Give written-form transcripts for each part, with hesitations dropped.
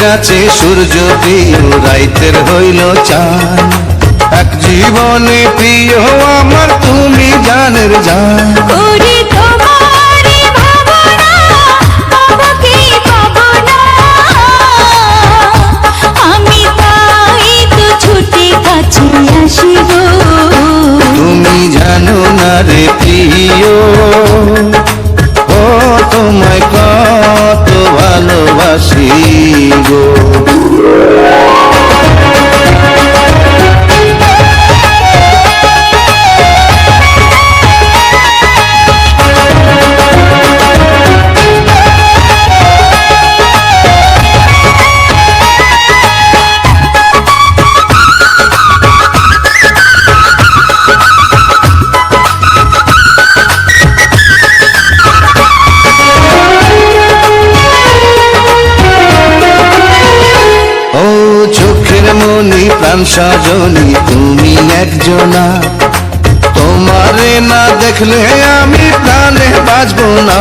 কাছে সূর্য প্রিয় রাইতের হইল চাঁদ এক জীবনে প্রিয় আমার তুমি জানের জান ওরে তোমারই ভাবনা বাবাকে পাবো না আমি তাই তো ছুটে কাছে আসিব তুমি জানো না রে প্রিয় ও তোমায় কত ভালোবাসি গো মনি প্রাণ সজনী তুমি একজনা তোমারে না দেখলে আমি প্রাণে বাঁচব না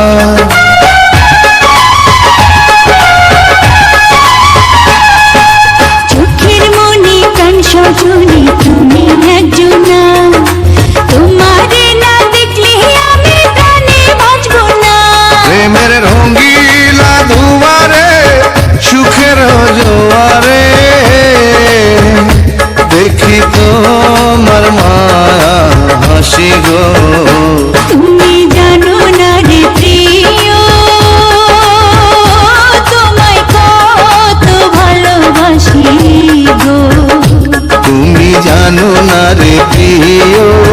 চোখের মনি প্রাণ সজনী তুমি একজনা তোমারে না দেখলে আমি প্রাণে বাঁচব না প্রেমের রঙিলা দুয়ারে সুখের জোয়ারে দেখি তোমার মায়া হাসি গো তুমি জানো না রে প্রিয় তোমায় কত ভালোবাসি গো তুমি জানো না রে প্রিয়